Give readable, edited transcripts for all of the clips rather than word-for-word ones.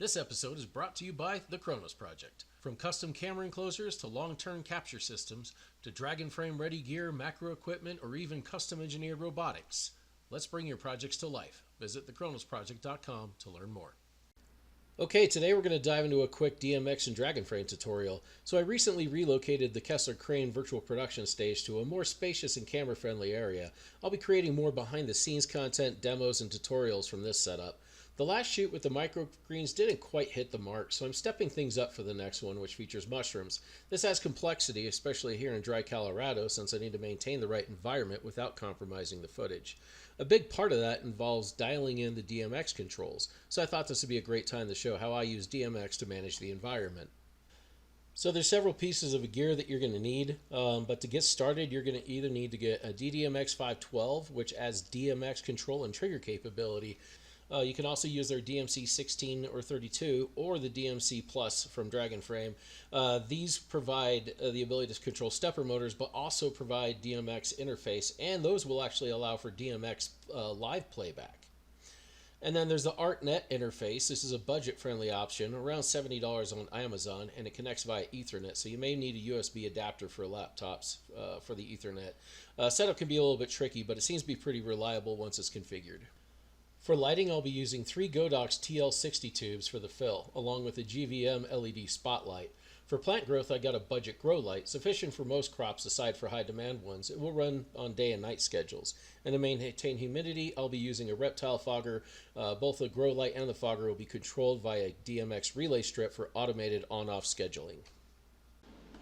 This episode is brought to you by the Kronos Project. From custom camera enclosures to long-term capture systems to Dragonframe ready gear, macro equipment, or even custom engineered robotics. Let's bring your projects to life. Visit thekronosproject.com to learn more. Okay, today we're going to dive into a quick DMX and Dragonframe tutorial. So I recently relocated the Kessler Crane virtual production stage to a more spacious and camera-friendly area. I'll be creating more behind-the-scenes content, demos, and tutorials from this setup. The last shoot with the microgreens didn't quite hit the mark, so I'm stepping things up for the next one, which features mushrooms. This adds complexity, especially here in dry Colorado, since I need to maintain the right environment without compromising the footage. A big part of that involves dialing in the DMX controls, so I thought this would be a great time to show how I use DMX to manage the environment. So there's several pieces of gear that you're going to need, but to get started you're going to either need to get a DDMX 512, which adds DMX control and trigger capability. You can also use their DMC 16 or 32 or the DMC Plus from Dragonframe. These provide the ability to control stepper motors, but also provide DMX interface, and those will actually allow for DMX live playback. And then there's the ArtNet interface. This is a budget-friendly option, around $70 on Amazon, and it connects via Ethernet, so you may need a USB adapter for laptops for the Ethernet. Setup can be a little bit tricky, but it seems to be pretty reliable once it's configured. For lighting, I'll be using 3 Godox TL60 tubes for the fill, along with a GVM LED spotlight. For plant growth, I got a budget grow light, sufficient for most crops aside for high demand ones. It will run on day and night schedules. And to maintain humidity, I'll be using a reptile fogger. Both the grow light and the fogger will be controlled via DMX relay strip for automated on-off scheduling.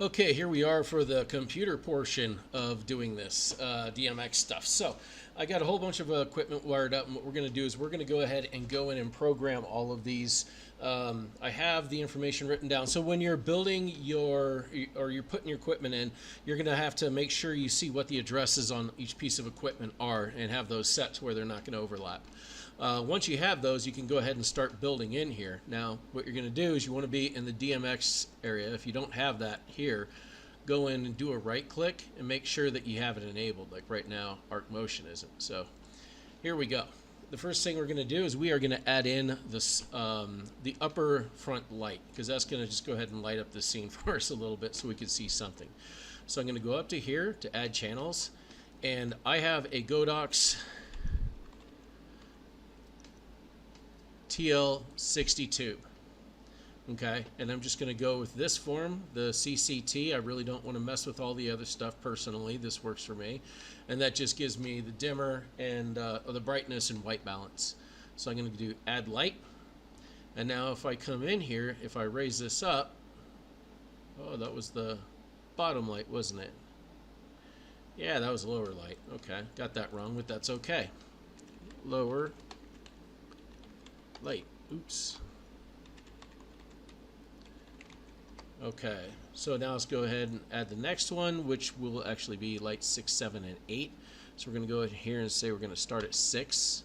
Okay, here we are for the computer portion of doing this DMX stuff. So I got a whole bunch of equipment wired up, and what we're going to do is we're going to go ahead and go in and program all of these. I have the information written down. So when you're building you're putting your equipment in, you're going to have to make sure you see what the addresses on each piece of equipment are and have those set to where they're not going to overlap. Once you have those, you can go ahead and start building in here. Now, what you're going to do is you want to be in the DMX area. If you don't have that here, go in and do a right click and make sure that you have it enabled. Like right now, Arc Motion isn't. So here we go. The first thing we're going to do is we are going to add in this the upper front light, because that's going to just go ahead and light up the scene for us a little bit so we can see something. So I'm going to go up to here to add channels, and I have a Godox TL60 tube. Okay, and I'm just going to go with this form, the CCT. I really don't want to mess with all the other stuff personally. This works for me. And that just gives me the dimmer and the brightness and white balance. So I'm going to do add light. And now if I come in here, if I raise this up, oh, that was the bottom light, wasn't it? Yeah, that was lower light. Okay, got that wrong, but that's okay. Lower light. Oops. Okay, so now let's go ahead and add the next one, which will actually be light 6, 7, and 8. So we're going to go ahead here and say we're going to start at 6.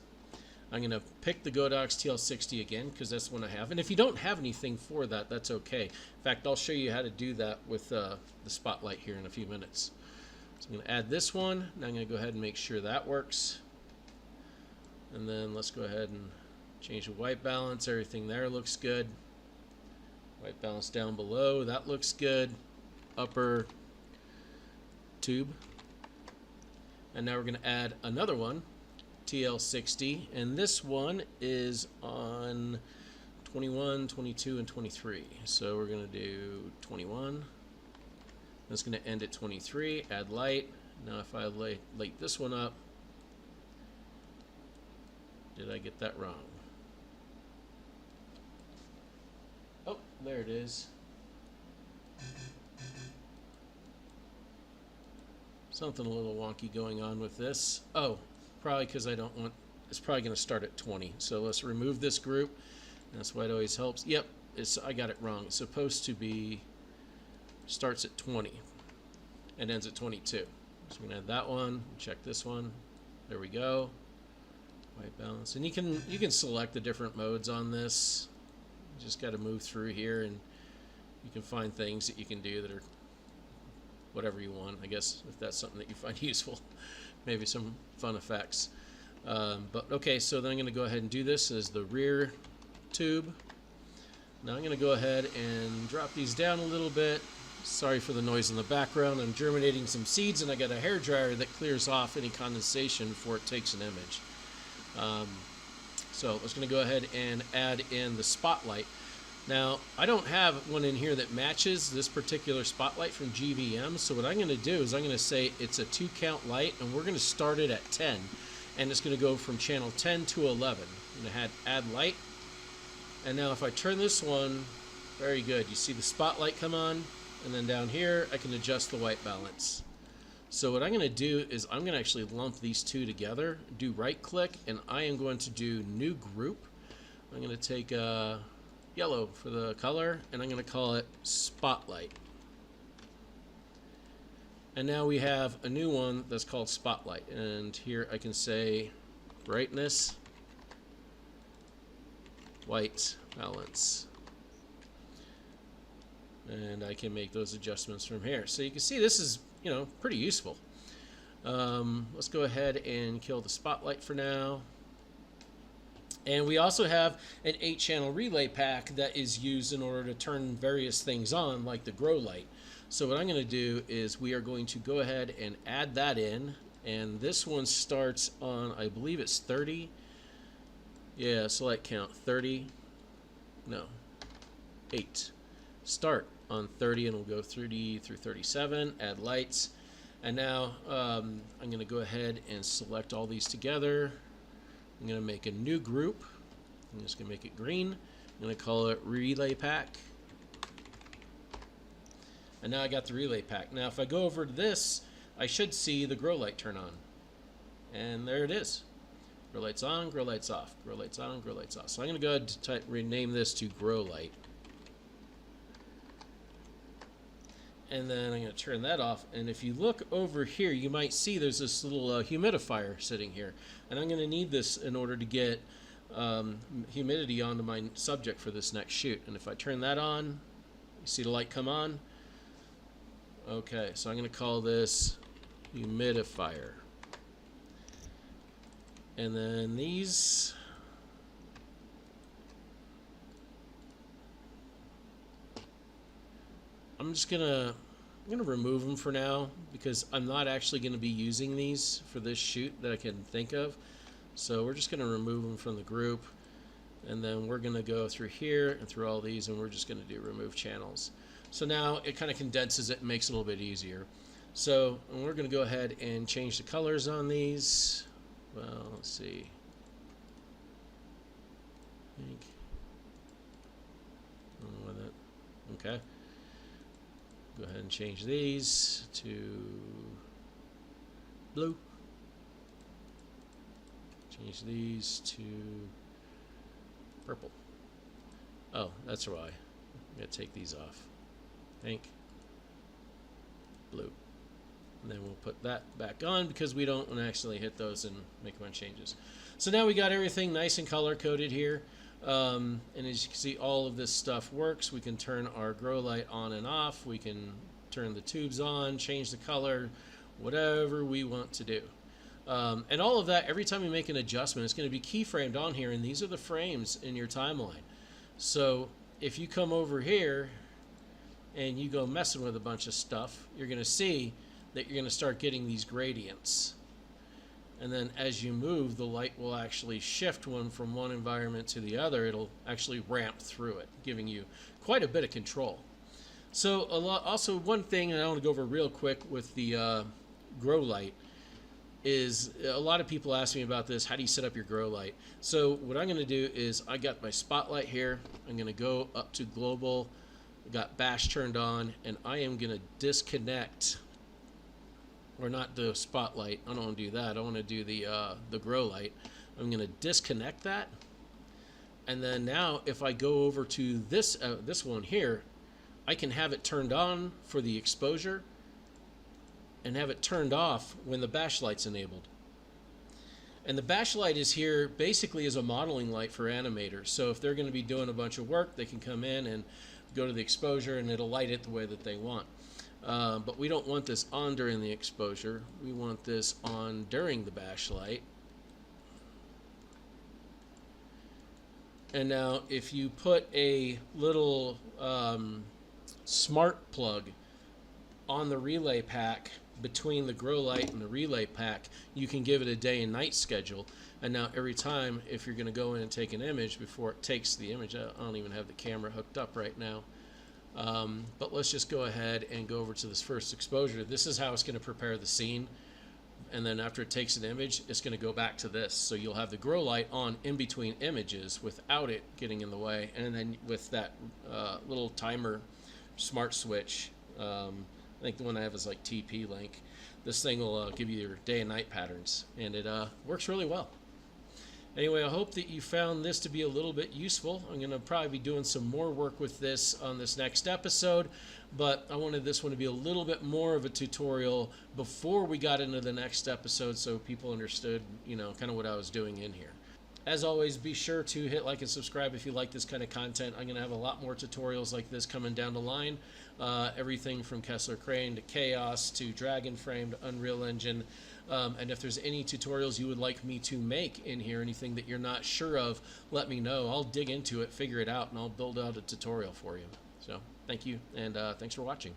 I'm going to pick the Godox TL60 again, because that's one I have. And if you don't have anything for that, that's okay. In fact, I'll show you how to do that with the spotlight here in a few minutes. So I'm going to add this one. Now I'm going to go ahead and make sure that works. And then let's go ahead and change the white balance. Everything there looks good. White balance down below, that looks good. Upper tube. And now we're going to add another one, TL60, and this one is on 21, 22, and 23. So we're going to do 21. That's going to end at 23, add light. Now if I light this one up, did I get that wrong? Oh, there it is. Something a little wonky going on with this. Oh, probably because I don't want, it's probably going to start at 20. So let's remove this group. That's why it always helps. Yep, I got it wrong. It's supposed to be, starts at 20 and ends at 22. So we're going to add that one, check this one. There we go. White balance. And you can select the different modes on this. You just got to move through here, and you can find things that you can do that are whatever you want, I guess, if that's something that you find useful. Maybe some fun effects. But okay, so then I'm going to go ahead and do this as the rear tube. Now I'm going to go ahead and drop these down a little bit. Sorry for the noise in the background. I'm germinating some seeds, and I got a hairdryer that clears off any condensation before it takes an image. So let's going to go ahead and add in the spotlight. Now, I don't have one in here that matches this particular spotlight from GVM, so what I'm going to do is I'm going to say it's a 2-count light, and we're going to start it at 10, and it's going to go from channel 10 to 11. I'm going to add light, and now if I turn this one, very good. You see the spotlight come on, and then down here I can adjust the white balance. So what I'm going to do is I'm going to actually lump these two together, do right click, and I am going to do new group. I'm going to take yellow for the color, and I'm going to call it spotlight. And now we have a new one that's called spotlight, and here I can say brightness, white balance, and I can make those adjustments from here. So you can see this is, you know, pretty useful. Let's go ahead and kill the spotlight for now. And we also have an 8-channel relay pack that is used in order to turn various things on, like the grow light. So what I'm going to do is we are going to go ahead and add that in, and this one starts on, I believe it's 30. Yeah, select count 30. No, 8. Start on 30, and we'll go 30 through 37. Add lights, and now I'm going to go ahead and select all these together. I'm going to make a new group. I'm just going to make it green. I'm going to call it relay pack. And now I got the relay pack. Now if I go over to this, I should see the grow light turn on. And there it is. Grow lights on, grow lights off, grow lights on, grow lights off. So I'm going to go ahead and rename this to grow light. And then I'm going to turn that off, and if you look over here you might see there's this little humidifier sitting here, and I'm going to need this in order to get humidity onto my subject for this next shoot. And if I turn that on, you see the light come on. Okay, so I'm going to call this humidifier. And then these, I'm going to remove them for now because I'm not actually going to be using these for this shoot that I can think of. So we're just going to remove them from the group, and then we're going to go through here and through all these, and we're just going to do remove channels. So now it kind of condenses it and makes it a little bit easier. So we're going to go ahead and change the colors on these. Well, let's see. Pink. With it. Okay. Go ahead and change these to blue. Change these to purple. Oh, that's why. I'm going to take these off. Pink, blue. And then we'll put that back on because we don't want to actually hit those and make a bunch of changes. So now we got everything nice and color coded here. And as you can see, all of this stuff works. We can turn our grow light on and off. We can turn the tubes on, change the color, whatever we want to do. And all of that, every time you make an adjustment, it's going to be keyframed on here, and these are the frames in your timeline. So if you come over here and you go messing with a bunch of stuff, you're going to see that you're going to start getting these gradients. And then as you move, the light will actually shift one from one environment to the other. It'll actually ramp through it, giving you quite a bit of control. So also one thing, and I want to go over real quick with the grow light, is a lot of people ask me about this. How do you set up your grow light? So what I'm going to do is I got my spotlight here. I'm going to go up to global. I got bash turned on, and I am going to disconnect. Or not the spotlight. I don't want to do that. I want to do the grow light. I'm going to disconnect that, and then now if I go over to this one here, I can have it turned on for the exposure and have it turned off when the bash light's enabled. And the bash light is here basically as a modeling light for animators. So if they're going to be doing a bunch of work, they can come in and go to the exposure, and it'll light it the way that they want. But we don't want this on during the exposure. We want this on during the bash light. And now if you put a little smart plug on the relay pack between the grow light and the relay pack, you can give it a day and night schedule. And now every time, if you're going to go in and take an image, before it takes the image, I don't even have the camera hooked up right now, but let's just go ahead and go over to this first exposure. This is how it's going to prepare the scene. And then after it takes an image, it's going to go back to this. So you'll have the grow light on in between images without it getting in the way. And then with that little timer smart switch, I think the one I have is like TP-Link. This thing will give you your day and night patterns, and it works really well. Anyway, I hope that you found this to be a little bit useful. I'm going to probably be doing some more work with this on this next episode, but I wanted this one to be a little bit more of a tutorial before we got into the next episode so people understood, you know, kind of what I was doing in here. As always, be sure to hit like and subscribe if you like this kind of content. I'm going to have a lot more tutorials like this coming down the line. Everything from Kessler Crane to Chaos to Dragonframe to Unreal Engine. And if there's any tutorials you would like me to make in here, anything that you're not sure of, let me know. I'll dig into it, figure it out, and I'll build out a tutorial for you. So thank you, and thanks for watching.